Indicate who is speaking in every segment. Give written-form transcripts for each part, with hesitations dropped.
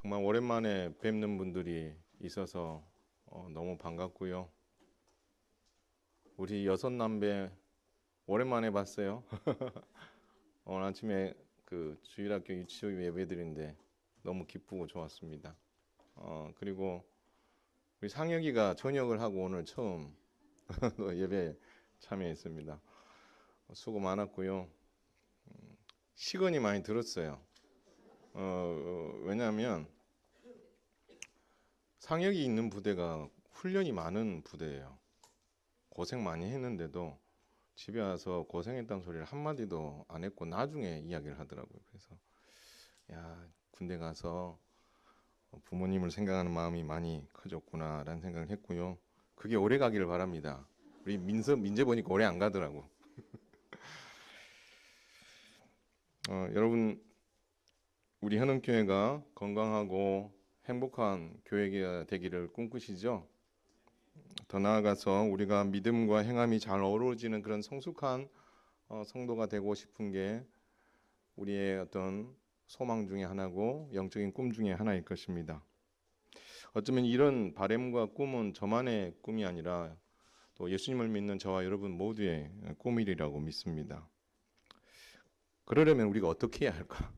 Speaker 1: 정말 오랜만에 뵙는 분들이 있어서 너무 반갑고요. 우리 여섯 남매 오랜만에 봤어요. 오늘 아침에 그 주일학교 유치원 예배드린데 너무 기쁘고 좋았습니다. 그리고 우리 상혁이가 전역을 하고 오늘 처음 예배 참여했습니다. 수고 많았고요. 시간이 많이 들었어요. 왜냐하면 상혁이 있는 부대가 훈련이 많은 부대예요. 고생 많이 했는데도 집에 와서 고생했다는 소리를 한마디도 안 했고 나중에 이야기를 하더라고요. 그래서 야, 군대 가서 부모님을 생각하는 마음이 많이 커졌구나라는 생각을 했고요. 그게 오래 가기를 바랍니다. 우리 민재 보니까 오래 안 가더라고. 여러분, 우리 현흥교회가 건강하고 행복한 교회가 되기를 꿈꾸시죠? 더 나아가서 우리가 믿음과 행함이 잘 어우러지는 그런 성숙한 성도가 되고 싶은 게 우리의 어떤 소망 중에 하나고 영적인 꿈 중에 하나일 것입니다. 어쩌면 이런 바램과 꿈은 저만의 꿈이 아니라 또 예수님을 믿는 저와 여러분 모두의 꿈이라고 믿습니다. 그러려면 우리가 어떻게 해야 할까?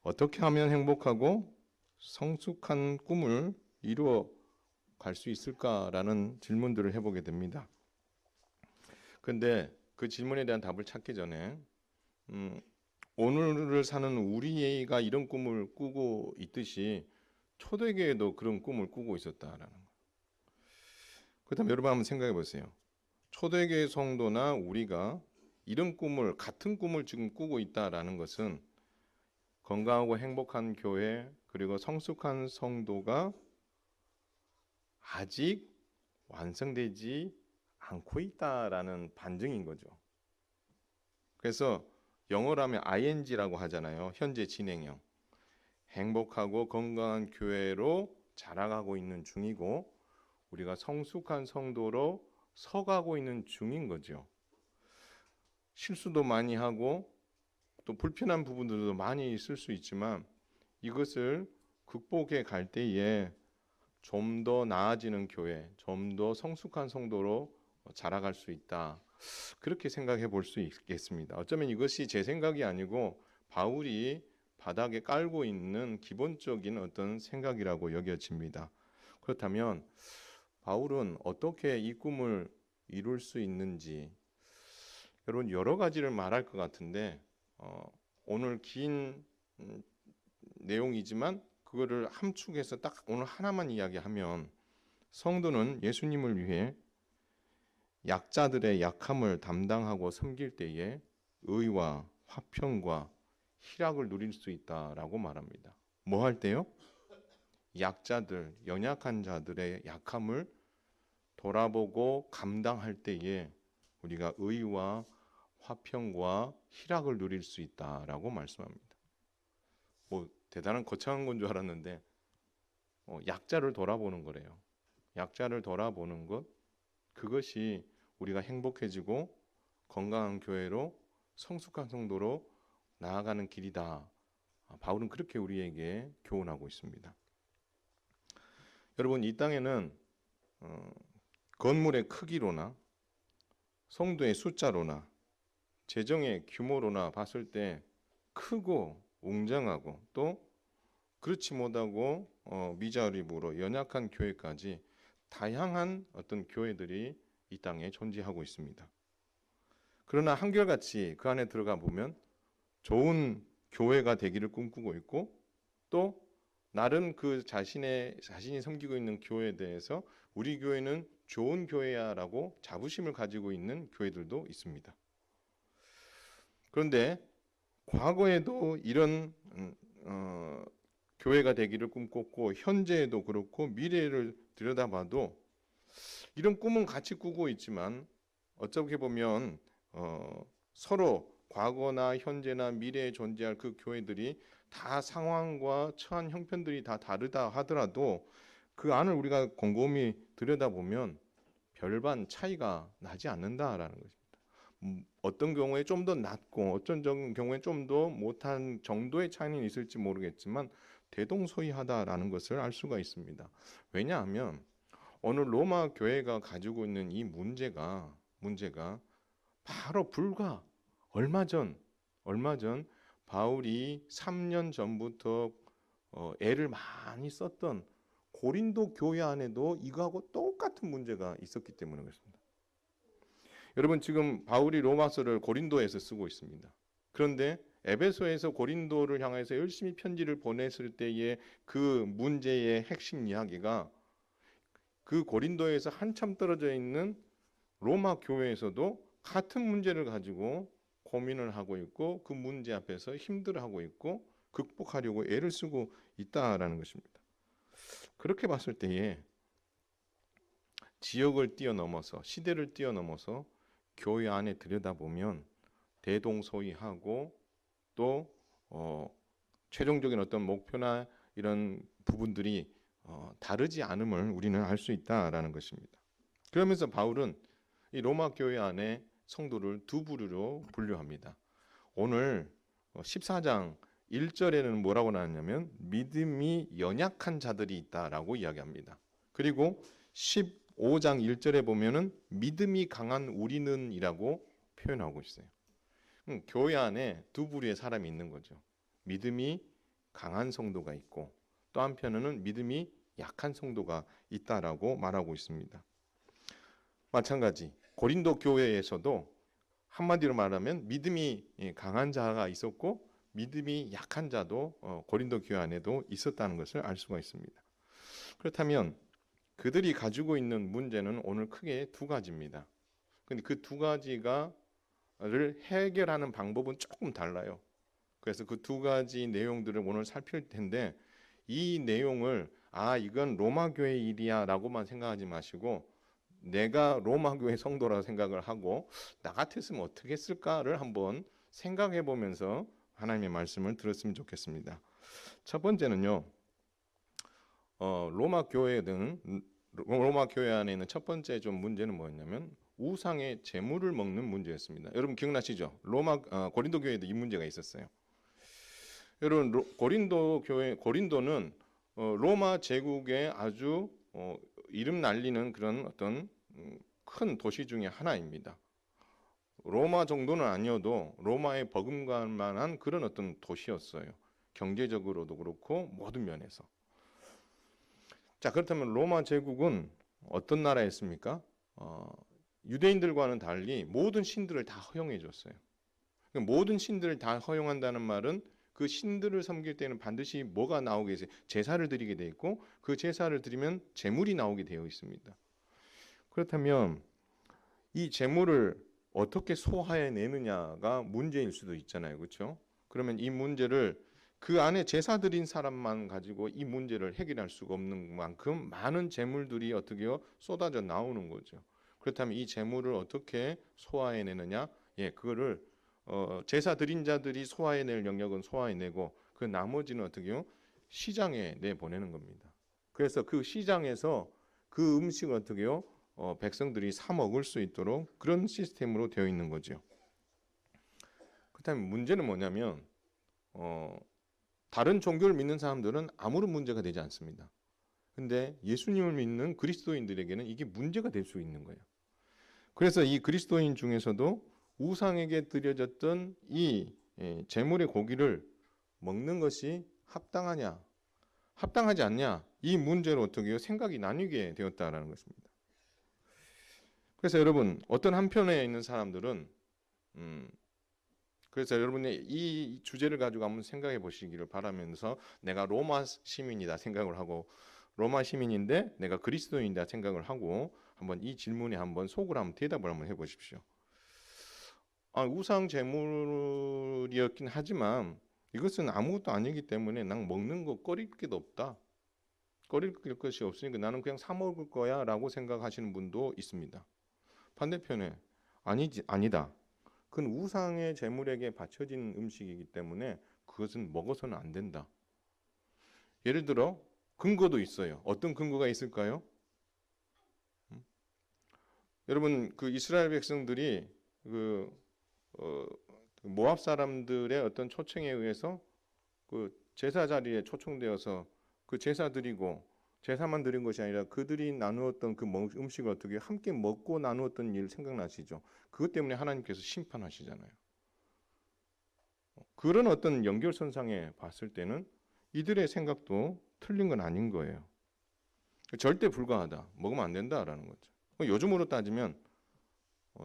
Speaker 1: 어떻게 하면 행복하고 성숙한 꿈을 이루어 갈 수 있을까라는 질문들을 해보게 됩니다. 그런데 그 질문에 대한 답을 찾기 전에 오늘을 사는 우리가 이런 꿈을 꾸고 있듯이 초대교회도 그런 꿈을 꾸고 있었다라는 거예요. 그렇다면 여러분 한번 생각해 보세요. 초대교회 성도나 우리가 이런 꿈을 같은 꿈을 지금 꾸고 있다라는 것은 건강하고 행복한 교회 그리고 성숙한 성도가 아직 완성되지 않고 있다라는 반증인 거죠. 그래서 영어로 하면 ing라고 하잖아요. 현재 진행형. 행복하고 건강한 교회로 자라가고 있는 중이고 우리가 성숙한 성도로 서가고 있는 중인 거죠. 실수도 많이 하고 또 불편한 부분들도 많이 있을 수 있지만 이것을 극복해 갈 때에 좀 더 나아지는 교회, 좀 더 성숙한 성도로 자라갈 수 있다. 그렇게 생각해 볼 수 있겠습니다. 어쩌면 이것이 제 생각이 아니고 바울이 바닥에 깔고 있는 기본적인 어떤 생각이라고 여겨집니다. 그렇다면 바울은 어떻게 이 꿈을 이룰 수 있는지 여러분 여러 가지를 말할 것 같은데 오늘 긴 내용이지만 그거를 함축해서 딱 오늘 하나만 이야기하면 성도는 예수님을 위해 약자들의 약함을 담당하고 섬길 때에 의와 화평과 희락을 누릴 수 있다라고 말합니다. 뭐 할 때요? 약자들, 연약한 자들의 약함을 돌아보고 감당할 때에 우리가 의와 화평과 희락을 누릴 수 있다라고 말씀합니다. 뭐 대단한 거창한 건 줄 알았는데 약자를 돌아보는 거래요. 약자를 돌아보는 것 그것이 우리가 행복해지고 건강한 교회로 성숙한 성도로 나아가는 길이다. 바울은 그렇게 우리에게 교훈하고 있습니다. 여러분 이 땅에는 건물의 크기로나 성도의 숫자로나 재정의 규모로나 봤을 때 크고 웅장하고 또 그렇지 못하고 미자립으로 연약한 교회까지 다양한 어떤 교회들이 이 땅에 존재하고 있습니다. 그러나 한결같이 그 안에 들어가 보면 좋은 교회가 되기를 꿈꾸고 있고 또 나름 그 자신이 섬기고 있는 교회에 대해서 우리 교회는 좋은 교회야라고 자부심을 가지고 있는 교회들도 있습니다. 그런데 과거에도 이런 교회가 되기를 꿈꿨고 현재에도 그렇고 미래를 들여다봐도 이런 꿈은 같이 꾸고 있지만 어떻게 보면 서로 과거나 현재나 미래에 존재할 그 교회들이 다 상황과 처한 형편들이 다 다르다 하더라도 그 안을 우리가 곰곰이 들여다보면 별반 차이가 나지 않는다라는 것입니다. 어떤 경우에 좀 더 낮고 어떤 경우에 좀 더 못한 정도의 차이는 있을지 모르겠지만 대동소이하다라는 것을 알 수가 있습니다. 왜냐하면 오늘 로마 교회가 가지고 있는 이 문제가 바로 불과 얼마 전 바울이 3년 전부터 애를 많이 썼던 고린도 교회 안에도 이거하고 똑같은 문제가 있었기 때문에 그렇습니다. 여러분, 지금 바울이 로마서를 고린도에서 쓰고 있습니다. 그런데 에베소에서 고린도를 향해서 열심히 편지를 보냈을 때의 그 문제의 핵심 이야기가 그 고린도에서 한참 떨어져 있는 로마 교회에서도 같은 문제를 가지고 고민을 하고 있고 그 문제 앞에서 힘들어하고 있고 극복하려고 애를 쓰고 있다라는 것입니다. 그렇게 봤을 때에 지역을 뛰어넘어서 시대를 뛰어넘어서 교회 안에 들여다보면 대동소이하고 또 최종적인 어떤 목표나 이런 부분들이 다르지 않음을 우리는 알 수 있다라는 것입니다. 그러면서 바울은 이 로마 교회 안에 성도를 두 부류로 분류합니다. 오늘 14장 1절에는 뭐라고 나왔냐면 믿음이 연약한 자들이 있다라고 이야기합니다. 그리고 15장 1절에 보면은 믿음이 강한 우리는이라고 표현하고 있어요. 교회 안에 두 부류의 사람이 있는 거죠. 믿음이 강한 성도가 있고 또 한편에는 믿음이 약한 성도가 있다라고 말하고 있습니다. 마찬가지 고린도 교회에서도 한마디로 말하면 믿음이 강한 자가 있었고 믿음이 약한 자도 고린도 교회 안에도 있었다는 것을 알 수가 있습니다. 그렇다면 그들이 가지고 있는 문제는 오늘 크게 두 가지입니다. 그런데 그 두 가지를 해결하는 방법은 조금 달라요. 그래서 그 두 가지 내용들을 오늘 살필 텐데 이 내용을 이건 로마 교회 일이야 라고만 생각하지 마시고 내가 로마 교회 성도라고 생각을 하고 나 같았으면 어떻게 했을까를 한번 생각해 보면서 하나님의 말씀을 들었으면 좋겠습니다. 첫 번째는요. 로마 교회 안에 있는 첫 번째 좀 문제는 뭐였냐면 우상의 제물을 먹는 문제였습니다. 여러분 기억나시죠? 고린도 교회에도 이 문제가 있었어요. 여러분 고린도는 로마 제국의 아주 이름 날리는 그런 어떤 큰 도시 중에 하나입니다. 로마 정도는 아니어도 로마에 버금갈 만한 그런 어떤 도시였어요. 경제적으로도 그렇고 모든 면에서. 자, 그렇다면 로마 제국은 어떤 나라였습니까? 유대인들과는 달리 모든 신들을 다 허용해 줬어요. 모든 신들을 다 허용한다는 말은 그 신들을 섬길 때는 반드시 뭐가 나오게 돼서 제사를 드리게 돼 있고 그 제사를 드리면 제물이 나오게 되어 있습니다. 그렇다면 이 제물을 어떻게 소화해내느냐가 문제일 수도 있잖아요. 그렇죠? 그러면 이 문제를 그 안에 제사 드린 사람만 가지고 이 문제를 해결할 수가 없는 만큼 많은 제물들이 어떻게요? 쏟아져 나오는 거죠. 그렇다면 이 제물을 어떻게 소화해내느냐? 그거를 제사 드린 자들이 소화해낼 영역은 소화해내고 그 나머지는 어떻게요? 시장에 내보내는 겁니다. 그래서 그 시장에서 그 음식을 어떻게요? 백성들이 사 먹을 수 있도록 그런 시스템으로 되어 있는 거죠. 그렇다면 문제는 뭐냐면 다른 종교를 믿는 사람들은 아무런 문제가 되지 않습니다. 근데 예수님을 믿는 그리스도인들에게는 이게 문제가 될 수 있는 거예요. 그래서 이 그리스도인 중에서도 우상에게 드려졌던 이 제물의 고기를 먹는 것이 합당하냐, 합당하지 않냐, 이 문제로 어떻게 생각이 나뉘게 되었다라는 것입니다. 그래서 여러분 어떤 한편에 있는 사람들은 그래서 여러분이 이 주제를 가지고 한번 생각해 보시기를 바라면서 내가 로마 시민이다 생각을 하고 로마 시민인데 내가 그리스도인이다 생각을 하고 한번 이 질문에 한번 속으로 한번 대답을 한번 해보십시오. 우상 제물이었긴 하지만 이것은 아무것도 아니기 때문에 난 먹는 거 꺼릴 게 없다. 꺼릴 것이 없으니까 나는 그냥 사 먹을 거야 라고 생각하시는 분도 있습니다. 반대편에 아니다. 그건 우상의 제물에게 바쳐진 음식이기 때문에 그것은 먹어서는 안 된다. 예를 들어 근거도 있어요. 어떤 근거가 있을까요? 여러분 그 이스라엘 백성들이 모압 사람들의 어떤 초청에 의해서 그 제사 자리에 초청되어서 그 제사 드리고 제사만 드린 것이 아니라 그들이 나누었던 그 음식을 어떻게 함께 먹고 나누었던 일 생각나시죠? 그것 때문에 하나님께서 심판하시잖아요. 그런 어떤 연결선상에 봤을 때는 이들의 생각도 틀린 건 아닌 거예요. 절대 불가하다, 먹으면 안 된다라는 거죠. 요즘으로 따지면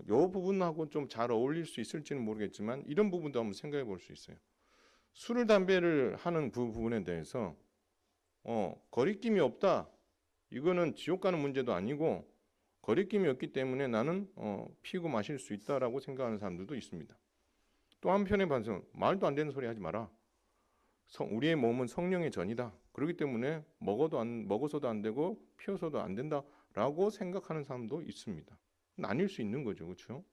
Speaker 1: 이 부분하고 좀 잘 어울릴 수 있을지는 모르겠지만 이런 부분도 한번 생각해 볼 수 있어요. 술을 담배를 하는 부분에 대해서 거리낌이 없다. 이거는 지옥 가는 문제도 아니고 거리낌이 없기 때문에 나는 피고 마실 수 있다라고 생각하는 사람들도 있습니다. 또 한편에 봐서 말도 안 되는 소리 하지 마라. 우리의 몸은 성령의 전이다. 그렇기 때문에 먹어서도 안 되고 피워서도 안 된다라고 생각하는 사람도 있습니다. 나뉠 수 있는 거죠, 그렇죠?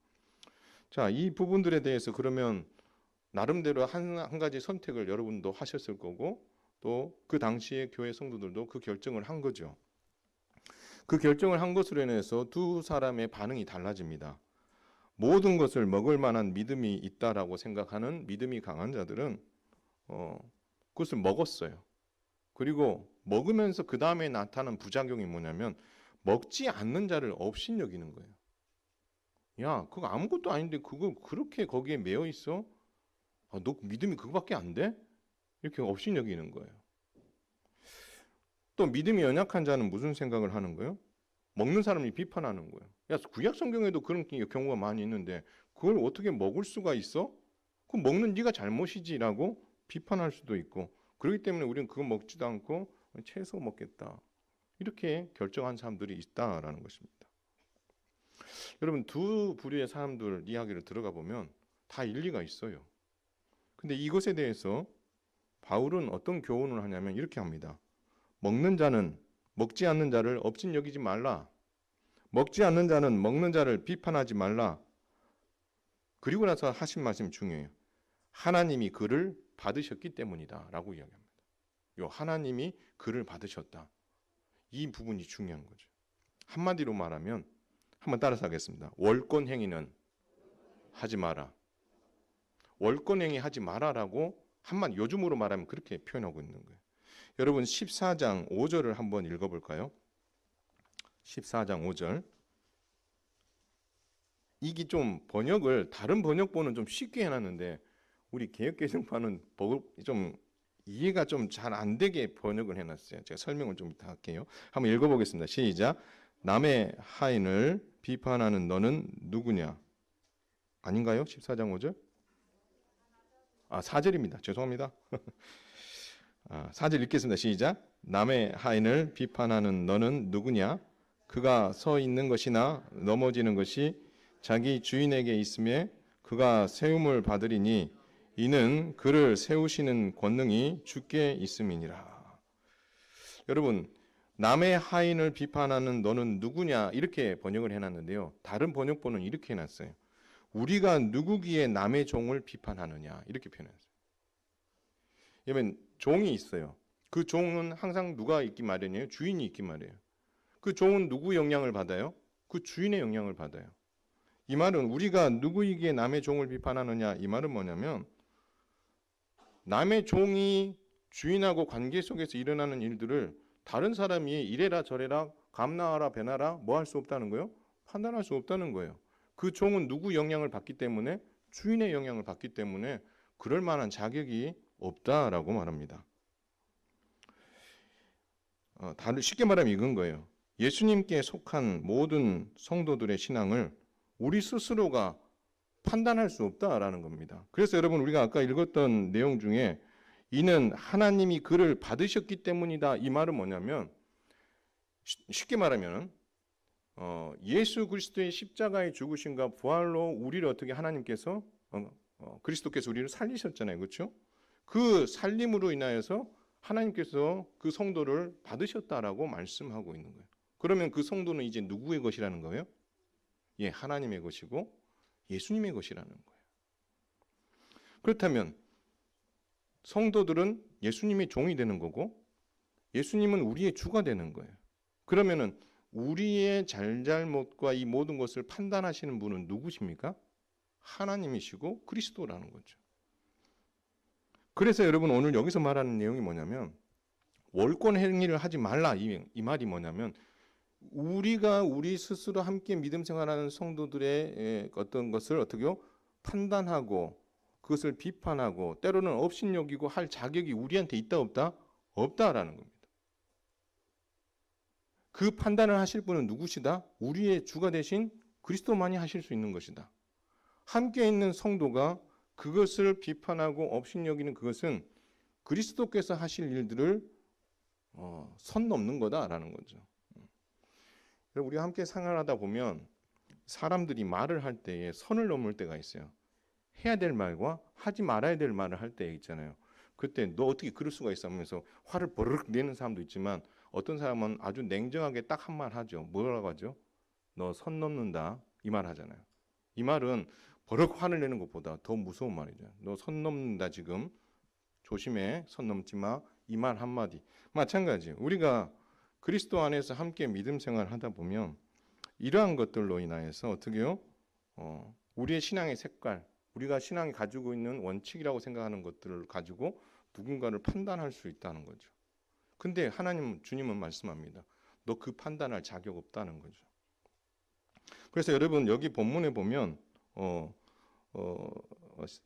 Speaker 1: 자, 이 부분들에 대해서 그러면 나름대로 한 가지 선택을 여러분도 하셨을 거고 또 그 당시에 교회 성도들도 그 결정을 한 거죠. 그 결정을 한 것으로 인해서 두 사람의 반응이 달라집니다. 모든 것을 먹을 만한 믿음이 있다라고 생각하는 믿음이 강한 자들은 그것을 먹었어요. 그리고 먹으면서 그 다음에 나타난 부작용이 뭐냐면 먹지 않는 자를 업신여기는 거예요. 야, 그거 아무것도 아닌데 그걸 그렇게 거기에 매여 있어? 너 믿음이 그거밖에 안 돼? 이렇게 업신여기는 거예요. 또 믿음이 연약한 자는 무슨 생각을 하는 거예요? 먹는 사람이 비판하는 거예요. 야, 구약 성경에도 그런 경우가 많이 있는데 그걸 어떻게 먹을 수가 있어? 그럼 먹는 네가 잘못이지라고 비판할 수도 있고, 그렇기 때문에 우리는 그거 먹지도 않고 채소 먹겠다, 이렇게 결정한 사람들이 있다라는 것입니다. 여러분, 두 부류의 사람들 이야기를 들어가 보면 다 일리가 있어요. 근데 이것에 대해서 바울은 어떤 교훈을 하냐면 이렇게 합니다. 먹는 자는 먹지 않는 자를 업신여기지 말라. 먹지 않는 자는 먹는 자를 비판하지 말라. 그리고 나서 하신 말씀이 중요해요. 하나님이 그를 받으셨기 때문이다 라고 이야기합니다. 요 하나님이 그를 받으셨다, 이 부분이 중요한 거죠. 한마디로 말하면 한번 따라서 하겠습니다. 월권행위는 하지 마라. 월권행위 하지 마라라고 한마디 요즘으로 말하면 그렇게 표현하고 있는 거예요. 여러분 14장 5절을 한번 읽어볼까요? 14장 5절. 이게 좀 번역을 다른 번역본은 좀 쉽게 해놨는데 우리 개역개정판은 좀 이해가 좀 잘 안 되게 번역을 해놨어요. 제가 설명을 좀 이따 할게요. 한번 읽어보겠습니다. 시작. 남의 하인을 비판하는 너는 누구냐? 아닌가요? 14장 5절? 4절입니다. 죄송합니다. 4절 읽겠습니다. 시작. 남의 하인을 비판하는 너는 누구냐? 그가 서 있는 것이나 넘어지는 것이 자기 주인에게 있음에 그가 세움을 받으리니 이는 그를 세우시는 권능이 주께 있음이니라. 여러분, 남의 하인을 비판하는 너는 누구냐, 이렇게 번역을 해놨는데요. 다른 번역본은 이렇게 해놨어요. 우리가 누구기에 남의 종을 비판하느냐, 이렇게 표현했어요. 왜냐면 종이 있어요. 그 종은 항상 누가 있기 마련이에요? 주인이 있기 마련이에요. 그 종은 누구 영향을 받아요? 그 주인의 영향을 받아요. 이 말은 우리가 누구이기에 남의 종을 비판하느냐, 이 말은 뭐냐면 남의 종이 주인하고 관계 속에서 일어나는 일들을 다른 사람이 이래라 저래라 감나하라 배나라 뭐 할 수 없다는 거예요? 판단할 수 없다는 거예요. 그 종은 누구 영향을 받기 때문에, 주인의 영향을 받기 때문에 그럴 만한 자격이 없다라고 말합니다. 쉽게 말하면 이건 거예요. 예수님께 속한 모든 성도들의 신앙을 우리 스스로가 판단할 수 없다라는 겁니다. 그래서 여러분, 우리가 아까 읽었던 내용 중에 이는 하나님이 그를 받으셨기 때문이다, 이 말은 뭐냐면 쉽게 말하면 예수 그리스도의 십자가의 죽으심과 부활로 우리를 어떻게 하나님께서 그리스도께서 우리를 살리셨잖아요. 그렇죠? 그 살림으로 인하여서 하나님께서 그 성도를 받으셨다라고 말씀하고 있는 거예요. 그러면 그 성도는 이제 누구의 것이라는 거예요? 하나님의 것이고 예수님의 것이라는 거예요. 그렇다면 성도들은 예수님의 종이 되는 거고 예수님은 우리의 주가 되는 거예요. 그러면은 우리의 잘잘못과 이 모든 것을 판단하시는 분은 누구십니까? 하나님이시고 그리스도라는 거죠. 그래서 여러분 오늘 여기서 말하는 내용이 뭐냐면 월권 행위를 하지 말라 이 말이 뭐냐면 우리가 우리 스스로 함께 믿음 생활하는 성도들의 어떤 것을 어떻게요? 판단하고 그것을 비판하고 때로는 업신여기고 할 자격이 우리한테 있다 없다? 없다라는 겁니다. 그 판단을 하실 분은 누구시다? 우리의 주가 되신 그리스도만이 하실 수 있는 것이다. 함께 있는 성도가 그것을 비판하고 업신여기는 그것은 그리스도께서 하실 일들을 선 넘는 거다라는 거죠. 우리가 함께 생활하다 보면 사람들이 말을 할 때에 선을 넘을 때가 있어요. 해야 될 말과 하지 말아야 될 말을 할 때 있잖아요. 그때 너 어떻게 그럴 수가 있어 하면서 화를 버르륵 내는 사람도 있지만 어떤 사람은 아주 냉정하게 딱 한 말 하죠. 뭐라고 하죠? 너 선 넘는다 이 말 하잖아요. 이 말은 버럭 화를 내는 것보다 더 무서운 말이죠. 너 선 넘는다 지금 조심해 선 넘지 마 이 말 한마디. 마찬가지 우리가 그리스도 안에서 함께 믿음 생활을 하다 보면 이러한 것들로 인하여서 어떻게요? 우리의 신앙의 색깔, 우리가 신앙이 가지고 있는 원칙이라고 생각하는 것들을 가지고 누군가를 판단할 수 있다는 거죠. 근데 주님은 말씀합니다. 너 그 판단할 자격 없다는 거죠. 그래서 여러분 여기 본문에 보면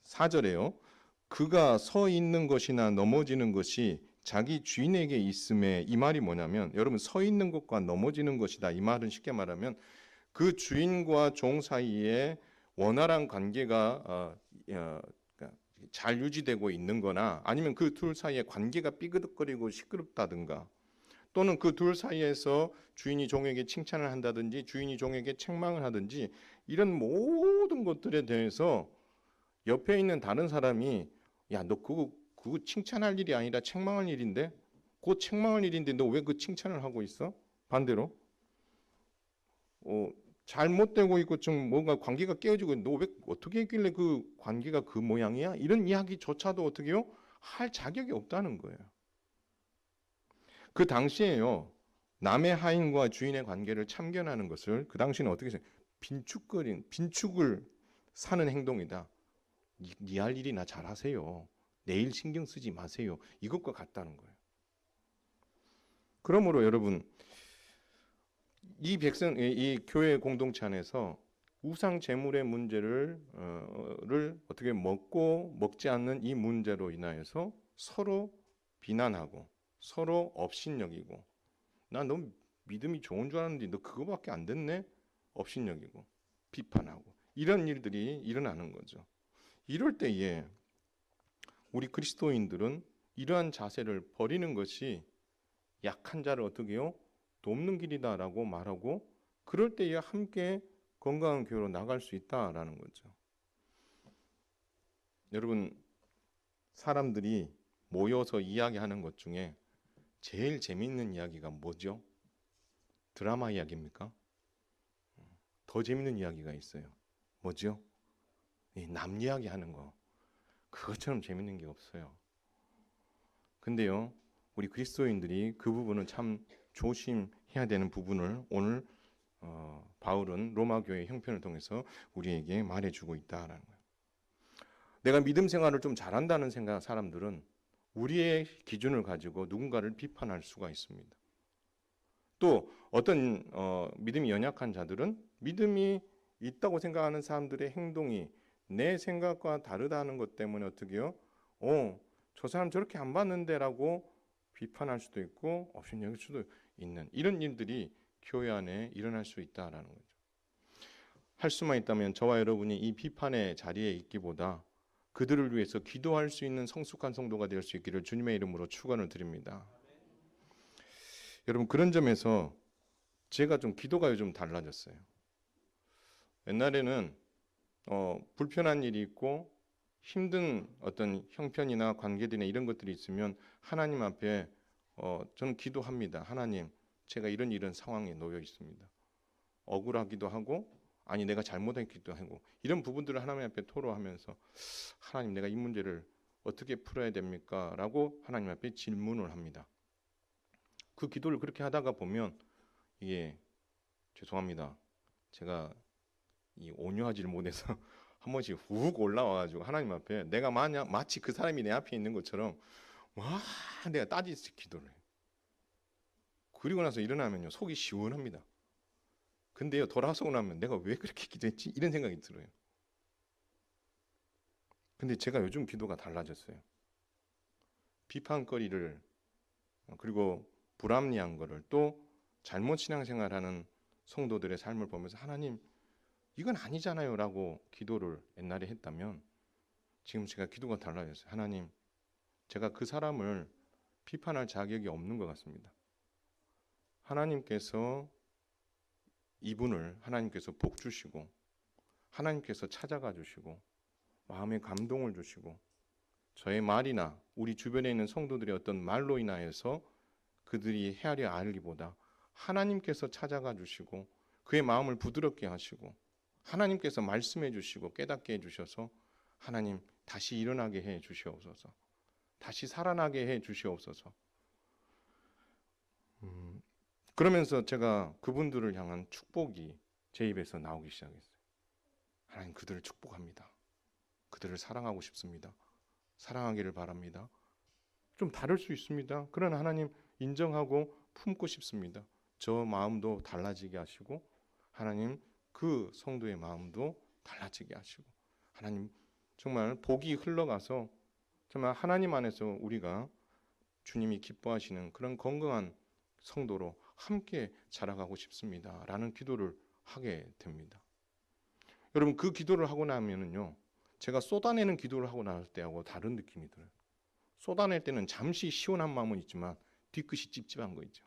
Speaker 1: 4절에요. 그가 서 있는 것이나 넘어지는 것이 자기 주인에게 있음에 이 말이 뭐냐면 여러분 서 있는 것과 넘어지는 것이다. 이 말은 쉽게 말하면 그 주인과 종 사이에 원활한 관계가 잘 유지되고 있는 거나 아니면 그 둘 사이에 관계가 삐그덕거리고 시끄럽다든가 또는 그 둘 사이에서 주인이 종에게 칭찬을 한다든지 주인이 종에게 책망을 하든지 이런 모든 것들에 대해서 옆에 있는 다른 사람이 야, 너 그거 칭찬할 일이 아니라 책망할 일인데 그 책망할 일인데 너 왜 그 칭찬을 하고 있어? 반대로 잘못되고 있고 좀 뭔가 관계가 깨어지고 너 왜 어떻게 했길래 그 관계가 그 모양이야? 이런 이야기조차도 어떻게요? 할 자격이 없다는 거예요. 그 당시에요. 남의 하인과 주인의 관계를 참견하는 것을 그 당시는 어떻게 해서 빈축을 사는 행동이다. 니 할 일이나 잘하세요. 내일 신경 쓰지 마세요. 이것과 같다는 거예요. 그러므로 여러분 이 교회 공동체 안에서 우상 제물의 문제를 어떻게 먹지 않는 이 문제로 인하여서 서로 비난하고 서로 업신여기고 나 너 믿음이 좋은 줄 알았는데 너 그거밖에 안 됐네? 업신여기고 비판하고 이런 일들이 일어나는 거죠. 이럴 때에 우리 그리스도인들은 이러한 자세를 버리는 것이 약한 자를 어떻게 해요? 돕는 길이다라고 말하고 그럴 때에 함께 건강한 교회로 나갈 수 있다라는 거죠. 여러분 사람들이 모여서 이야기하는 것 중에 제일 재미있는 이야기가 뭐죠? 드라마 이야기입니까? 더 재밌는 이야기가 있어요. 뭐죠? 남 이야기 하는 거. 그것처럼 재밌는 게 없어요. 근데요, 우리 그리스도인들이 그 부분은 참 조심해야 되는 부분을 오늘 바울은 로마 교회 형편을 통해서 우리에게 말해주고 있다라는 거예요. 내가 믿음 생활을 좀 잘한다는 사람들은 우리의 기준을 가지고 누군가를 비판할 수가 있습니다. 또 어떤 믿음이 연약한 자들은 믿음이 있다고 생각하는 사람들의 행동이 내 생각과 다르다는 것 때문에 어떻게요? 저 사람 저렇게 안 봤는데라고 비판할 수도 있고 업신여길 수도 있는 이런 일들이 교회 안에 일어날 수 있다라는 거죠. 할 수만 있다면 저와 여러분이 이 비판의 자리에 있기보다 그들을 위해서 기도할 수 있는 성숙한 성도가 될 수 있기를 주님의 이름으로 축원을 드립니다. 여러분 그런 점에서 제가 좀 기도가 요즘 달라졌어요. 옛날에는 불편한 일이 있고 힘든 어떤 형편이나 관계들이나 이런 것들이 있으면 하나님 앞에 저는 기도합니다. 하나님, 제가 이런 상황에 놓여 있습니다. 억울하기도 하고 아니 내가 잘못했기도 하고 이런 부분들을 하나님 앞에 토로하면서 하나님 내가 이 문제를 어떻게 풀어야 됩니까? 라고 하나님 앞에 질문을 합니다. 그 기도를 그렇게 하다가 보면 이게 죄송합니다. 제가 이 온유하지를 못해서 한 번씩 훅 올라와가지고 하나님 앞에 내가 마치 그 사람이 내 앞에 있는 것처럼 와 내가 따지듯이 기도를 해요. 그리고 나서 일어나면요 속이 시원합니다. 근데요 돌아서고 나면 내가 왜 그렇게 기도했지? 이런 생각이 들어요. 근데 제가 요즘 기도가 달라졌어요. 비판거리를 그리고 불합리한 거를 또 잘못 신앙생활하는 성도들의 삶을 보면서 하나님 이건 아니잖아요 라고 기도를 옛날에 했다면 지금 제가 기도가 달라졌어요. 하나님 제가 그 사람을 비판할 자격이 없는 것 같습니다. 하나님께서 이분을 하나님께서 복 주시고 하나님께서 찾아가 주시고 마음에 감동을 주시고 저의 말이나 우리 주변에 있는 성도들의 어떤 말로 인하여서 그들이 헤아려 알기보다 하나님께서 찾아가 주시고 그의 마음을 부드럽게 하시고 하나님께서 말씀해 주시고 깨닫게 해 주셔서 하나님 다시 일어나게 해 주시옵소서. 다시 살아나게 해 주시옵소서. 그러면서 제가 그분들을 향한 축복이 제 입에서 나오기 시작했어요. 하나님 그들을 축복합니다. 그들을 사랑하고 싶습니다. 사랑하기를 바랍니다. 좀 다를 수 있습니다. 그러나 하나님 인정하고 품고 싶습니다. 저 마음도 달라지게 하시고 하나님 그 성도의 마음도 달라지게 하시고 하나님 정말 복이 흘러가서 정말 하나님 안에서 우리가 주님이 기뻐하시는 그런 건강한 성도로 함께 자라가고 싶습니다. 라는 기도를 하게 됩니다. 여러분 그 기도를 하고 나면은요. 제가 쏟아내는 기도를 하고 나올 때하고 다른 느낌이 들어요. 쏟아낼 때는 잠시 시원한 마음은 있지만 뒤끝이 찝찝한 거 있죠.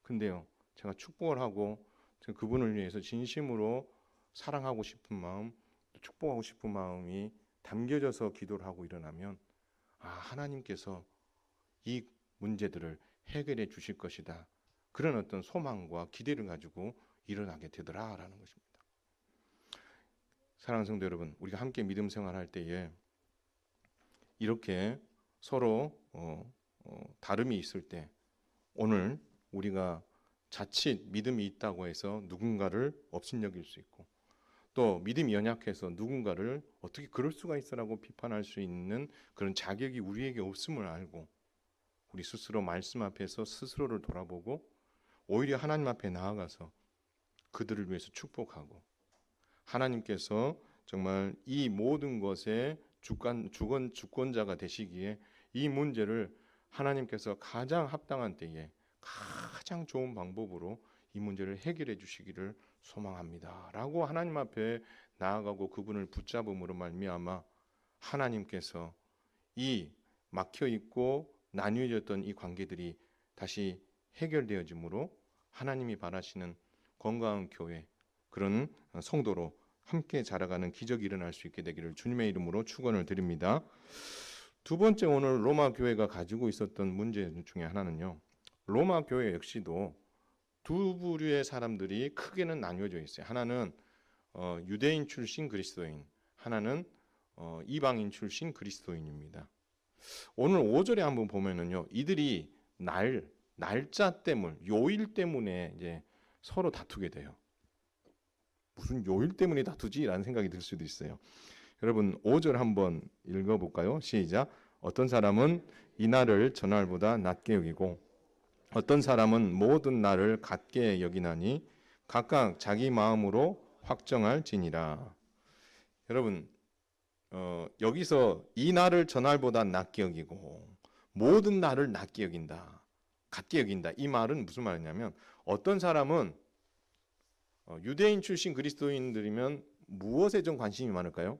Speaker 1: 근데요. 제가 축복을 하고 그분을 위해서 진심으로 사랑하고 싶은 마음, 축복하고 싶은 마음이 담겨져서 기도를 하고 일어나면 하나님께서 이 문제들을 해결해 주실 것이다. 그런 어떤 소망과 기대를 가지고 일어나게 되더라라는 것입니다. 사랑하는 성도 여러분, 우리가 함께 믿음 생활할 때에 이렇게 서로 다름이 있을 때 오늘 우리가 자칫 믿음이 있다고 해서 누군가를 업신여길 수 있고 또 믿음이 연약해서 누군가를 어떻게 그럴 수가 있어라고 비판할 수 있는 그런 자격이 우리에게 없음을 알고 우리 스스로 말씀 앞에서 스스로를 돌아보고 오히려 하나님 앞에 나아가서 그들을 위해서 축복하고 하나님께서 정말 이 모든 것의 주권자가 되시기에 이 문제를 하나님께서 가장 합당한 때에 가장 좋은 방법으로 이 문제를 해결해 주시기를 소망합니다. 라고 하나님 앞에 나아가고 그분을 붙잡음으로 말미암아 하나님께서 이 막혀있고 나뉘어졌던 이 관계들이 다시 해결되어지므로 하나님이 바라시는 건강한 교회 그런 성도로 함께 자라가는 기적이 일어날 수 있게 되기를 주님의 이름으로 축원을 드립니다. 두 번째 오늘 로마 교회가 가지고 있었던 문제 중에 하나는요. 로마 교회 역시도 두 부류의 사람들이 크게는 나뉘어져 있어요. 하나는 유대인 출신 그리스도인, 하나는 이방인 출신 그리스도인입니다. 오늘 5절에 한번 보면은요. 이들이 날짜 때문, 요일 때문에 이제 서로 다투게 돼요. 무슨 요일 때문에 다투지라는 생각이 들 수도 있어요. 여러분 5절 한번 읽어볼까요? 시작. 어떤 사람은 이 날을 전날보다 낮게 여기고 어떤 사람은 모든 날을 같게 여기나니 각각 자기 마음으로 확정할지니라. 여러분 여기서 이 날을 전날보다 낮게 여기고 모든 날을 낮게 여긴다. 같게 여긴다. 이 말은 무슨 말이냐면 어떤 사람은 유대인 출신 그리스도인들이면 무엇에 좀 관심이 많을까요?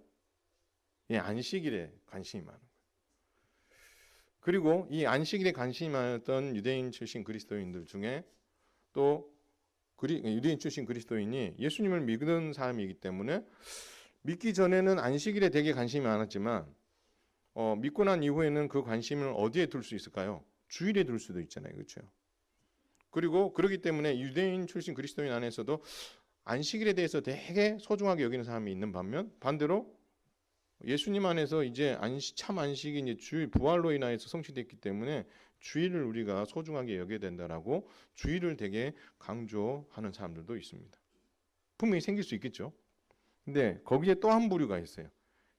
Speaker 1: 안식일에 관심이 많은 거예요. 그리고 이 안식일에 관심이 많았던 유대인 출신 그리스도인들 중에 또 유대인 출신 그리스도인이 예수님을 믿는 사람이기 때문에 믿기 전에는 안식일에 되게 관심이 많았지만 믿고 난 이후에는 그 관심을 어디에 둘 수 있을까요? 주일에 둘 수도 있잖아요. 그렇죠? 그리고 그렇기 때문에 유대인 출신 그리스도인 안에서도 안식일에 대해서 되게 소중하게 여기는 사람이 있는 반면 반대로 예수님 안에서 이제 참 안식이 이제 주일 부활로 인하여서 성취됐기 때문에 주일을 우리가 소중하게 여겨야 된다라고 주일을 되게 강조하는 사람들도 있습니다. 분명히 생길 수 있겠죠. 근데 거기에 또 한 부류가 있어요.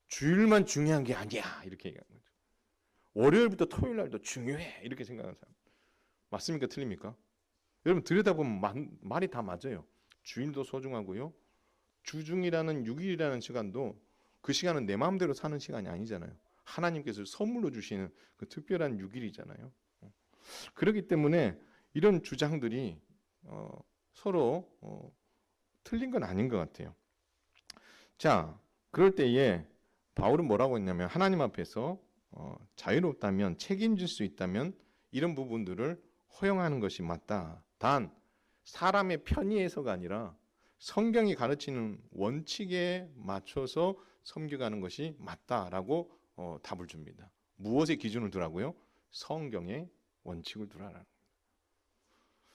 Speaker 1: 주일만 중요한 게 아니야 이렇게 얘기하는 거죠. 월요일부터 토요일 날도 중요해 이렇게 생각하는 사람 맞습니까? 틀립니까? 여러분 들여다보면 말이 다 맞아요. 주일도 소중하고요. 주중이라는 6일이라는 시간도 그 시간은 내 마음대로 사는 시간이 아니잖아요. 하나님께서 선물로 주시는 그 특별한 6일이잖아요. 그렇기 때문에 이런 주장들이 서로 틀린 건 아닌 것 같아요. 자, 그럴 때에 바울은 뭐라고 했냐면 하나님 앞에서 자유롭다면 책임질 수 있다면 이런 부분들을 허용하는 것이 맞다. 단 사람의 편의에서가 아니라 성경이 가르치는 원칙에 맞춰서 섬겨가는 것이 맞다라고 답을 줍니다. 무엇의 기준을 두라고요? 성경의 원칙을 두라라는.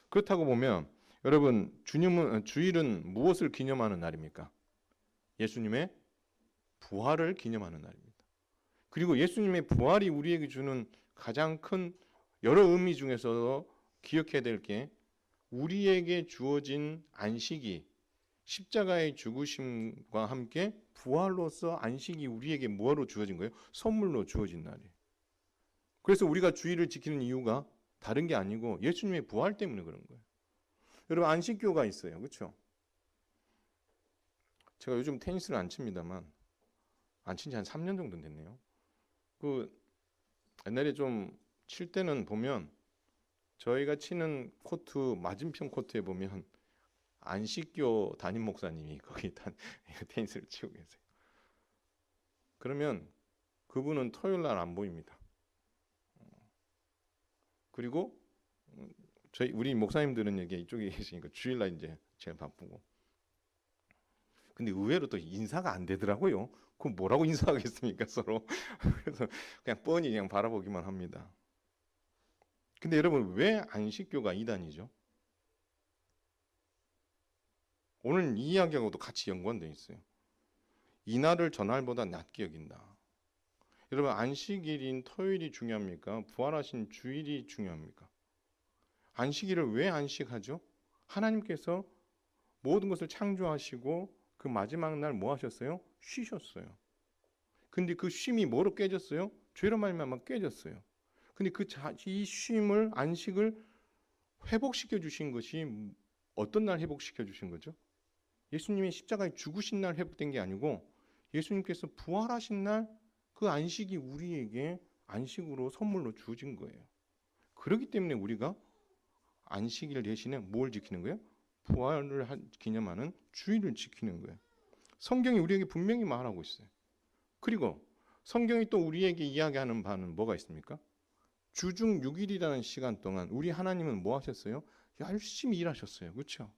Speaker 1: 그렇다고 보면 여러분 주일은 무엇을 기념하는 날입니까? 예수님의 부활을 기념하는 날입니다. 그리고 예수님의 부활이 우리에게 주는 가장 큰 여러 의미 중에서 기억해야 될 게 우리에게 주어진 안식이 십자가의 죽으심과 함께 부활로서 안식이 우리에게 뭐로 주어진 거예요? 선물로 주어진 날이에요. 그래서 우리가 주일을 지키는 이유가 다른 게 아니고 예수님의 부활 때문에 그런 거예요. 여러분 안식교가 있어요. 그렇죠? 제가 요즘 테니스를 안 칩니다만 안 친 지 한 3년 정도 됐네요. 그 옛날에 좀 칠 때는 보면 저희가 치는 코트 맞은편 코트에 보면 안식교 담임 목사님이 거기 테니스를 치고 계세요. 그러면 그분은 토요일 날 안 보입니다. 그리고 우리 목사님들은 여기 이쪽에 계시니까 주일 날 이제 제일 바쁘고. 근데 의외로 또 인사가 안 되더라고요. 그럼 뭐라고 인사하겠습니까 서로. 그래서 그냥 뻔히 그냥 바라보기만 합니다. 근데 여러분 왜 안식교가 이단이죠? 오늘 이 이야기하고도 같이 연관되어 있어요. 이날을 전날보다 낮게 여긴다. 여러분 안식일인 토요일이 중요합니까? 부활하신 주일이 중요합니까? 안식일을 왜 안식하죠? 하나님께서 모든 것을 창조하시고 그 마지막 날 뭐 하셨어요? 쉬셨어요. 근데 그 쉼이 뭐로 깨졌어요? 죄로 말미암아 깨졌어요. 근데 이 쉼을 안식을 회복시켜 주신 것이 어떤 날 회복시켜 주신 거죠? 예수님이 십자가에 죽으신 날 회복된 게 아니고 예수님께서 부활하신 날 그 안식이 우리에게 안식으로 선물로 주어진 거예요. 그렇기 때문에 우리가 안식일 대신에 뭘 지키는 거예요? 부활을 기념하는 주일을 지키는 거예요. 성경이 우리에게 분명히 말하고 있어요. 그리고 성경이 또 우리에게 이야기하는 바는 뭐가 있습니까? 주중 6일이라는 시간 동안 우리 하나님은 뭐 하셨어요? 열심히 일하셨어요. 그렇죠?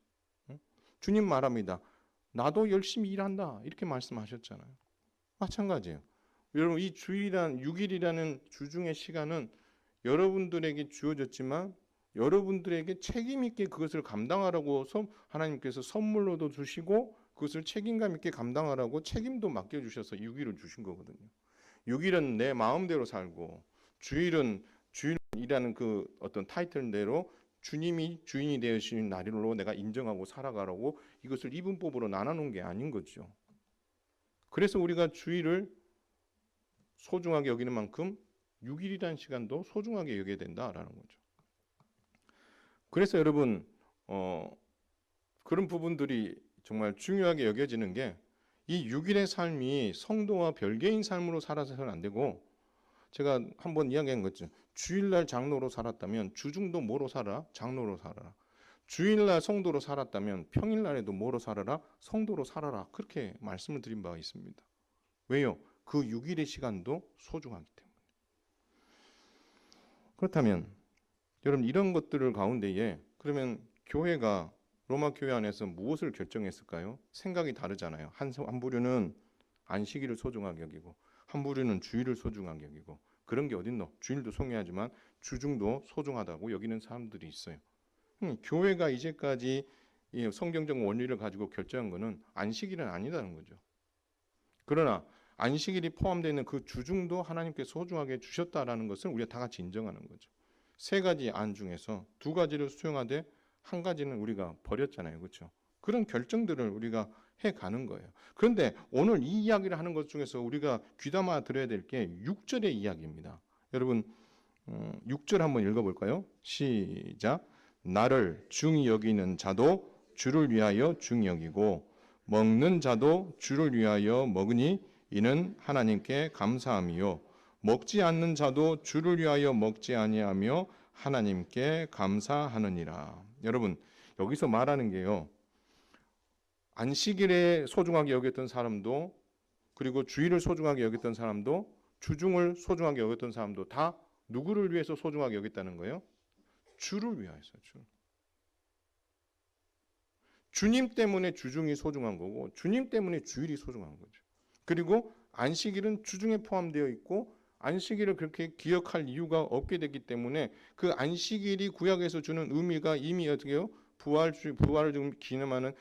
Speaker 1: 주님 말합니다. 나도 열심히 일한다. 이렇게 말씀하셨잖아요. 마찬가지예요. 여러분 이 주일이란 6일이라는 주중의 시간은 여러분들에게 주어졌지만 여러분들에게 책임 있게 그것을 감당하라고 하나님께서 선물로도 주시고 그것을 책임감 있게 감당하라고 책임도 맡겨주셔서 6일을 주신 거거든요. 6일은 내 마음대로 살고 주일은 주일이라는 그 어떤 타이틀대로 주님이 주인이 되시는 날로 내가 인정하고 살아가라고 이것을 이분법으로 나눠놓은 게 아닌 거죠. 그래서 우리가 주일을 소중하게 여기는 만큼 6일이라는 시간도 소중하게 여겨야 된다라는 거죠. 그래서 여러분 그런 부분들이 정말 중요하게 여겨지는 게 이 6일의 삶이 성도와 별개인 삶으로 살아서는 안 되고 제가 한번 이야기한 거죠. 주일날 장로로 살았다면 주중도 뭐로 살아? 장로로 살아라. 주일날 성도로 살았다면 평일날에도 뭐로 살아라? 성도로 살아라. 그렇게 말씀을 드린 바가 있습니다. 왜요? 그 6일의 시간도 소중하기 때문에. 그렇다면 여러분 이런 것들을 가운데에 그러면 교회가 로마 교회 안에서 무엇을 결정했을까요? 생각이 다르잖아요. 한 부류는 안식일을 소중하게 여기고 한 부류는 주일을 소중하게 여기고 그런 게 어딨노? 주일도 소중하지만 주중도 소중하다고 여기는 사람들이 있어요. 교회가 이제까지 이 성경적 원리를 가지고 결정한 것은 안식일은 아니다는 거죠. 그러나 안식일이 포함되어 있는 그 주중도 하나님께 소중하게 주셨다라는 것을 우리가 다 같이 인정하는 거죠. 세 가지 안 중에서 두 가지를 수용하되 한 가지는 우리가 버렸잖아요. 그렇죠? 그런 결정들을 우리가 가는 거예요. 그런데 오늘 이 이야기를 하는 것 중에서 우리가 귀담아 들어야 될 게 6절의 이야기입니다. 여러분 6절 한번 읽어볼까요? 시작. 나를 중히 여기는 자도 주를 위하여 중히 여기고 먹는 자도 주를 위하여 먹으니 이는 하나님께 감사함이요 먹지 않는 자도 주를 위하여 먹지 아니하며 하나님께 감사하느니라. 여러분 여기서 말하는 게요. 안식일에 소중하게 여겼던 사람도 그리고 주일을 소중하게 여겼던 사람도 주중을 소중하게 여겼던 사람도 다 누구를 위해서 소중하게 여겼다는 거예요? 주를 위하여서. 주님 때문에 주중이 소중한 거고 주님 때문에 주일이 소중한 거죠. 그리고 안식일은 주중에 포함되어 있고 안식일을 그렇게 기억할 이유가 없게 됐기 때문에 그 안식일이 구약에서 주는 의미가 이미 어떻게 해요? 부활을 좀 기념하는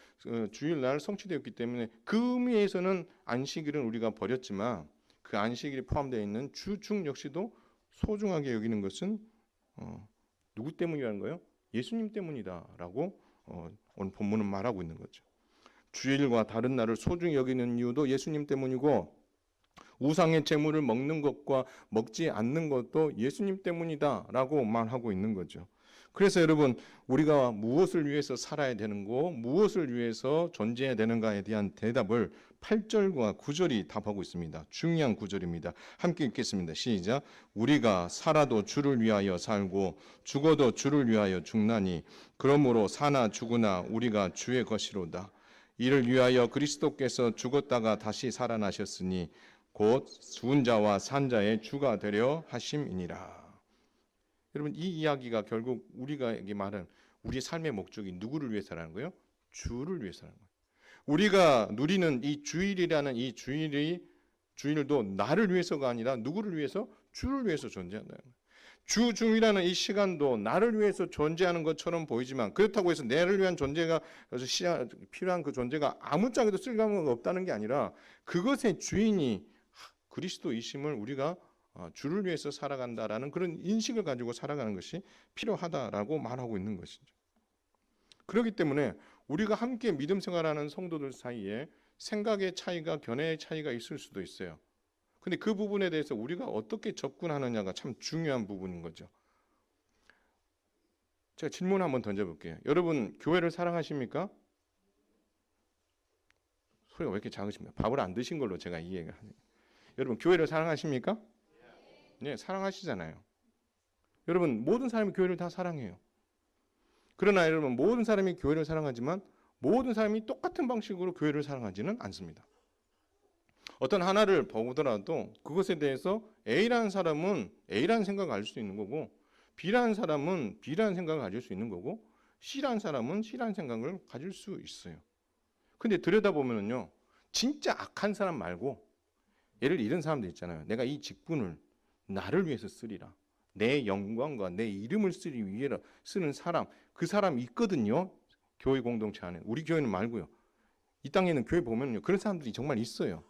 Speaker 1: 주일날 성취되었기 때문에 그 의미에서는 안식일은 우리가 버렸지만 그 안식일이 포함되어 있는 주중 역시도 소중하게 여기는 것은 누구 때문이라는 거예요? 예수님 때문이다라고 오늘 본문은 말하고 있는 거죠. 주일과 다른 날을 소중히 여기는 이유도 예수님 때문이고 우상의 제물을 먹는 것과 먹지 않는 것도 예수님 때문이다라고 말하고 있는 거죠. 그래서 여러분 우리가 무엇을 위해서 살아야 되는고 무엇을 위해서 존재해야 되는가에 대한 대답을 8절과 9절이 답하고 있습니다. 중요한 구절입니다. 함께 읽겠습니다. 시작. 우리가 살아도 주를 위하여 살고 죽어도 주를 위하여 죽나니 그러므로 사나 죽으나 우리가 주의 것이로다. 이를 위하여 그리스도께서 죽었다가 다시 살아나셨으니 곧 죽은 자와 산 자의 주가 되려 하심이니라. 여러분 이 이야기가 결국 우리가 말하는 우리의 삶의 목적이 누구를 위해서라는 거예요? 주를 위해서라는 거예요. 우리가 누리는 이 주일이라는 이 주일도 나를 위해서가 아니라 누구를 위해서? 주를 위해서 존재한다는 거예요. 주중이라는 이 시간도 나를 위해서 존재하는 것처럼 보이지만 그렇다고 해서 나를 위한 존재가 필요한 그 존재가 아무짝에도 쓸모가 없다는 게 아니라 그것의 주인이 그리스도이심을 우리가 주를 위해서 살아간다라는 그런 인식을 가지고 살아가는 것이 필요하다라고 말하고 있는 것이죠. 그렇기 때문에 우리가 함께 믿음 생활하는 성도들 사이에 생각의 차이가 견해의 차이가 있을 수도 있어요. 근데 그 부분에 대해서 우리가 어떻게 접근하느냐가 참 중요한 부분인 거죠. 제가 질문 한번 던져볼게요. 여러분 교회를 사랑하십니까? 소리가 왜 이렇게 작으십니까? 밥을 안 드신 걸로 제가 이해가 하네요. 여러분 교회를 사랑하십니까? 네, 사랑하시잖아요. 여러분 모든 사람이 교회를 다 사랑해요. 그러나 여러분 모든 사람이 교회를 사랑하지만 모든 사람이 똑같은 방식으로 교회를 사랑하지는 않습니다. 어떤 하나를 보더라도 그것에 대해서 A라는 사람은 A라는 생각을 가질 수 있는 거고 B라는 사람은 B라는 생각을 가질 수 있는 거고 C라는 사람은 C라는 생각을 가질 수 있어요. 근데 들여다보면요 진짜 악한 사람 말고 예를 잃은 사람들 있잖아요. 내가 이 직분을 나를 위해서 쓰리라. 내 영광과 내 이름을 쓰기 위해 쓰는 사람, 그 사람이 있거든요. 교회 공동체 안에. 우리 교회는 말고요. 이 땅에는 교회 보면요. 그런 사람들이 정말 있어요.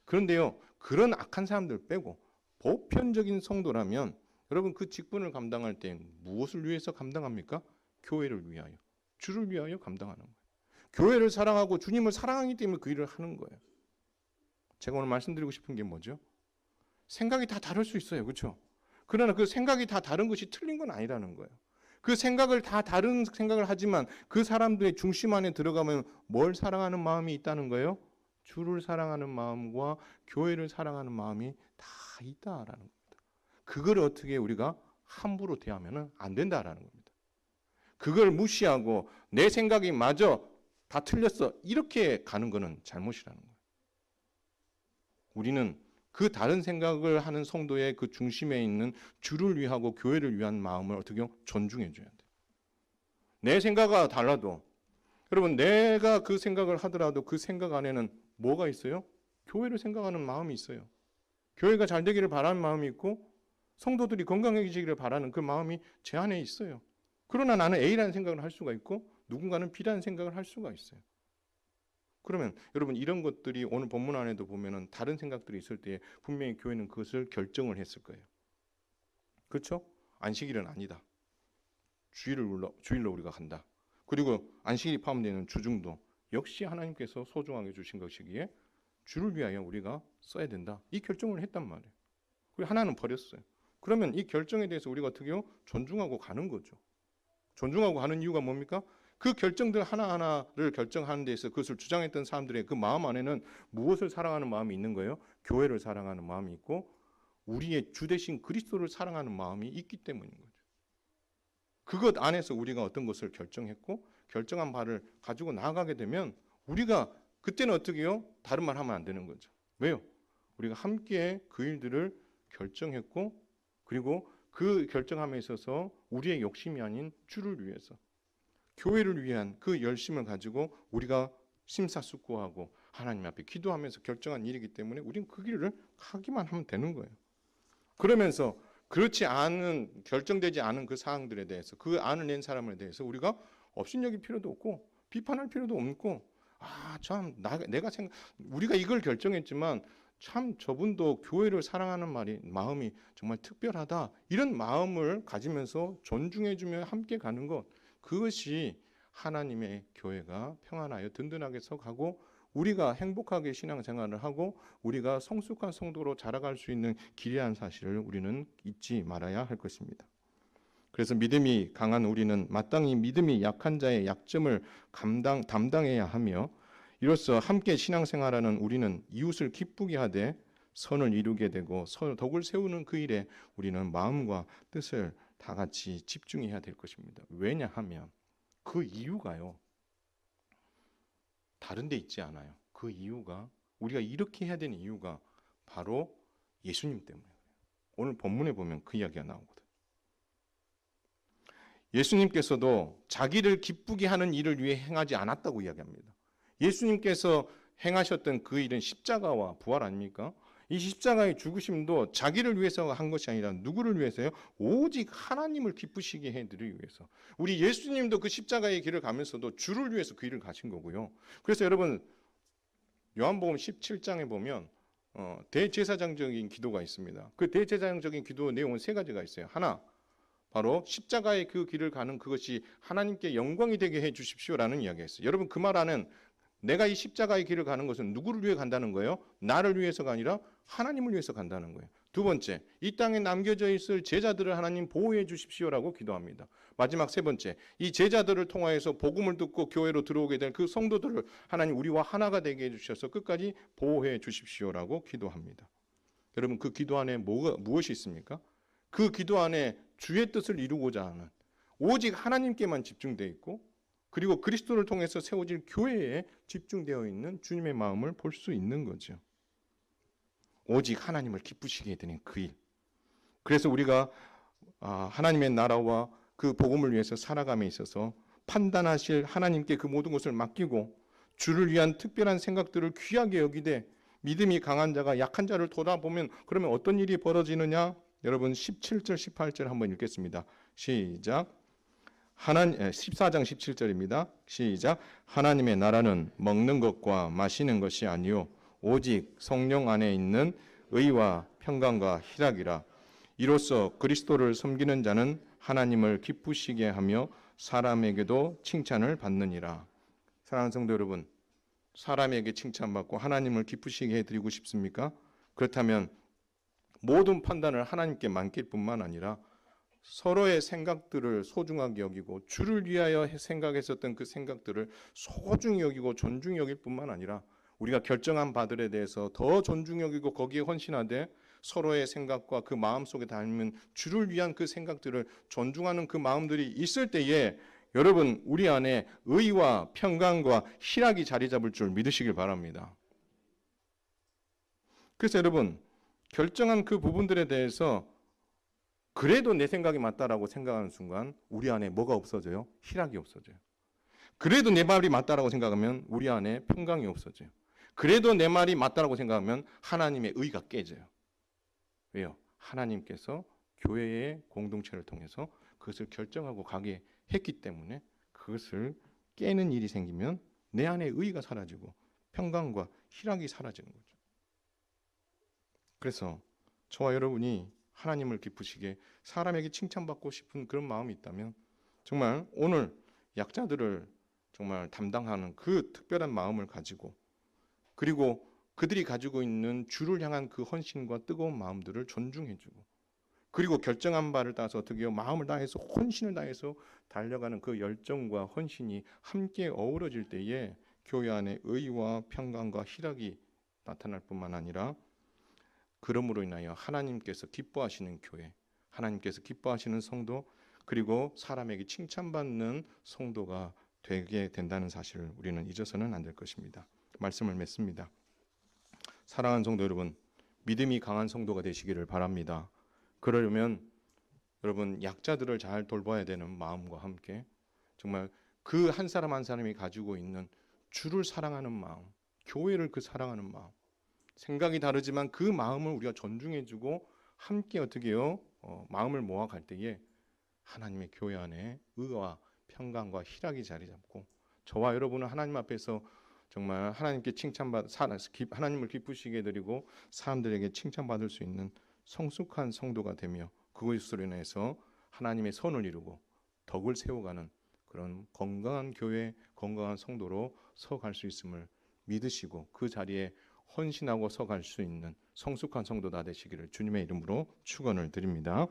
Speaker 1: 그런데요. 그런 악한 사람들 빼고 보편적인 성도라면 여러분 그 직분을 감당할 때 무엇을 위해서 감당합니까? 교회를 위하여. 주를 위하여 감당하는 거예요. 교회를 사랑하고 주님을 사랑하기 때문에 그 일을 하는 거예요. 제가 오늘 말씀드리고 싶은 게 뭐죠? 생각이 다 다를 수 있어요. 그렇죠? 그러나 그 생각이 다 다른 것이 틀린 건 아니라는 거예요. 그 생각을 다 다른 생각을 하지만 그 사람들의 중심 안에 들어가면 뭘 사랑하는 마음이 있다는 거예요? 주를 사랑하는 마음과 교회를 사랑하는 마음이 다 있다라는 겁니다. 그걸 어떻게 우리가 함부로 대하면 안 된다라는 겁니다. 그걸 무시하고 내 생각이 맞아 다 틀렸어 이렇게 가는 거는 잘못이라는 거예요. 우리는 그 다른 생각을 하는 성도의 그 중심에 있는 주를 위하고 교회를 위한 마음을 어떻게 존중해 줘야 돼요. 내 생각과 달라도 여러분 내가 그 생각을 하더라도 그 생각 안에는 뭐가 있어요? 교회를 생각하는 마음이 있어요. 교회가 잘 되기를 바라는 마음이 있고 성도들이 건강해지기를 바라는 그 마음이 제 안에 있어요. 그러나 나는 A라는 생각을 할 수가 있고 누군가는 B라는 생각을 할 수가 있어요. 그러면 여러분 이런 것들이 오늘 본문 안에도 보면은 다른 생각들이 있을 때 분명히 교회는 그것을 결정을 했을 거예요. 그렇죠? 안식일은 아니다. 주일로 우리가 간다. 그리고 안식일이 포함되는 주중도 역시 하나님께서 소중하게 주신 것이기에 주를 위하여 우리가 써야 된다. 이 결정을 했단 말이에요. 그리고 하나는 버렸어요. 그러면 이 결정에 대해서 우리가 어떻게 해요? 존중하고 가는 거죠. 존중하고 가는 이유가 뭡니까? 그 결정들 하나하나를 결정하는 데 있어서 그것을 주장했던 사람들의 그 마음 안에는 무엇을 사랑하는 마음이 있는 거예요? 교회를 사랑하는 마음이 있고 우리의 주 되신 그리스도를 사랑하는 마음이 있기 때문인 거죠. 그것 안에서 우리가 어떤 것을 결정했고 결정한 바를 가지고 나아가게 되면 우리가 그때는 어떻게 해요? 다른 말 하면 안 되는 거죠. 왜요? 우리가 함께 그 일들을 결정했고 그리고 그 결정함에 있어서 우리의 욕심이 아닌 주를 위해서 교회를 위한 그 열심을 가지고 우리가 심사숙고하고 하나님 앞에 기도하면서 결정한 일이기 때문에 우리는 그 길을 가기만 하면 되는 거예요. 그러면서 그렇지 않은 결정되지 않은 그 사항들에 대해서 그 안을 낸 사람에 대해서 우리가 업신여길 필요도 없고 비판할 필요도 없고 참 내가 우리가 이걸 결정했지만 참 저분도 교회를 사랑하는 마음이 정말 특별하다 이런 마음을 가지면서 존중해주며 함께 가는 것 그것이 하나님의 교회가 평안하여 든든하게 서가고 우리가 행복하게 신앙생활을 하고 우리가 성숙한 성도로 자라갈 수 있는 길이라는 사실을 우리는 잊지 말아야 할 것입니다. 그래서 믿음이 강한 우리는 마땅히 믿음이 약한 자의 약점을 담당해야 하며 이로써 함께 신앙생활하는 우리는 이웃을 기쁘게 하되 선을 이루게 되고 덕을 세우는 그 일에 우리는 마음과 뜻을 다 같이 집중해야 될 것입니다. 왜냐하면 그 이유가요. 다른 데 있지 않아요. 그 이유가 우리가 이렇게 해야 되는 이유가 바로 예수님 때문이에요. 오늘 본문에 보면 그 이야기가 나오거든. 예수님께서도 자기를 기쁘게 하는 일을 위해 행하지 않았다고 이야기합니다. 예수님께서 행하셨던 그 일은 십자가와 부활 아닙니까? 이 십자가의 죽으심도 자기를 위해서 한 것이 아니라 누구를 위해서요? 오직 하나님을 기쁘시게 해드리기 위해서. 우리 예수님도 그 십자가의 길을 가면서도 주를 위해서 그 일을 가신 거고요. 그래서 여러분 요한복음 17장에 보면 대제사장적인 기도가 있습니다. 그 대제사장적인 기도 내용은 세 가지가 있어요. 하나, 바로 십자가의 그 길을 가는 그것이 하나님께 영광이 되게 해 주십시오라는 이야기가 있어요. 여러분 그 말 안은 내가 이 십자가의 길을 가는 것은 누구를 위해 간다는 거예요? 나를 위해서가 아니라 하나님을 위해서 간다는 거예요. 두 번째, 이 땅에 남겨져 있을 제자들을 하나님 보호해 주십시오라고 기도합니다. 마지막 세 번째, 이 제자들을 통하여서 복음을 듣고 교회로 들어오게 될 그 성도들을 하나님 우리와 하나가 되게 해주셔서 끝까지 보호해 주십시오라고 기도합니다. 여러분 그 기도 안에 무엇이 있습니까? 그 기도 안에 주의 뜻을 이루고자 하는 오직 하나님께만 집중되어 있고 그리고 그리스도를 통해서 세워질 교회에 집중되어 있는 주님의 마음을 볼 수 있는 거죠. 오직 하나님을 기쁘시게 해드리는 그 일. 그래서 우리가 하나님의 나라와 그 복음을 위해서 살아감에 있어서 판단하실 하나님께 그 모든 것을 맡기고 주를 위한 특별한 생각들을 귀하게 여기되 믿음이 강한 자가 약한 자를 돌아보면 그러면 어떤 일이 벌어지느냐? 여러분 17절 18절 한번 읽겠습니다. 시작. 14장 17절입니다. 시작. 하나님의 나라는 먹는 것과 마시는 것이 아니요 오직 성령 안에 있는 의와 평강과 희락이라. 이로써 그리스도를 섬기는 자는 하나님을 기쁘시게 하며 사람에게도 칭찬을 받느니라. 사랑하는 성도 여러분, 사람에게 칭찬받고 하나님을 기쁘시게 해드리고 싶습니까? 그렇다면 모든 판단을 하나님께 맡길 뿐만 아니라 서로의 생각들을 소중하게 여기고 주를 위하여 생각했었던 그 생각들을 소중히 여기고 존중히 여길 뿐만 아니라 우리가 결정한 바들에 대해서 더 존중히 여기고 거기에 헌신하되 서로의 생각과 그 마음속에 담는 주를 위한 그 생각들을 존중하는 그 마음들이 있을 때에 여러분 우리 안에 의와 평강과 희락이 자리 잡을 줄 믿으시길 바랍니다. 그래서 여러분 결정한 그 부분들에 대해서 그래도 내 생각이 맞다라고 생각하는 순간 우리 안에 뭐가 없어져요? 희락이 없어져요. 그래도 내 말이 맞다라고 생각하면 우리 안에 평강이 없어져요. 그래도 내 말이 맞다라고 생각하면 하나님의 의가 깨져요. 왜요? 하나님께서 교회의 공동체를 통해서 그것을 결정하고 가게 했기 때문에 그것을 깨는 일이 생기면 내 안에 의가 사라지고 평강과 희락이 사라지는 거죠. 그래서 저와 여러분이 하나님을 기쁘시게 사람에게 칭찬받고 싶은 그런 마음이 있다면 정말 오늘 약자들을 정말 담당하는 그 특별한 마음을 가지고, 그리고 그들이 가지고 있는 주를 향한 그 헌신과 뜨거운 마음들을 존중해주고, 그리고 결정한 바를 따라서 어떻게 해요? 마음을 다해서 혼신을 다해서 달려가는 그 열정과 헌신이 함께 어우러질 때에 교회 안에 의와 평강과 희락이 나타날 뿐만 아니라, 그러므로 인하여 하나님께서 기뻐하시는 교회, 하나님께서 기뻐하시는 성도, 그리고 사람에게 칭찬받는 성도가 되게 된다는 사실을 우리는 잊어서는 안 될 것입니다. 말씀을 맺습니다. 사랑하는 성도 여러분, 믿음이 강한 성도가 되시기를 바랍니다. 그러려면 여러분, 약자들을 잘 돌봐야 되는 마음과 함께 정말 그 한 사람 한 사람이 가지고 있는 주를 사랑하는 마음, 교회를 그 사랑하는 마음, 생각이 다르지만 그 마음을 우리가 존중해주고 함께 어떻게 해요? 마음을 모아갈 때에 하나님의 교회 안에 의와 평강과 희락이 자리 잡고, 저와 여러분은 하나님 앞에서 정말 하나님께 하나님을 기쁘시게 드리고 사람들에게 칭찬받을 수 있는 성숙한 성도가 되며, 그것으로 인해서 하나님의 선을 이루고 덕을 세워가는 그런 건강한 교회, 건강한 성도로 서갈 수 있음을 믿으시고, 그 자리에 헌신하고 서갈 수 있는 성숙한 성도다 되시기를 주님의 이름으로 축원을 드립니다.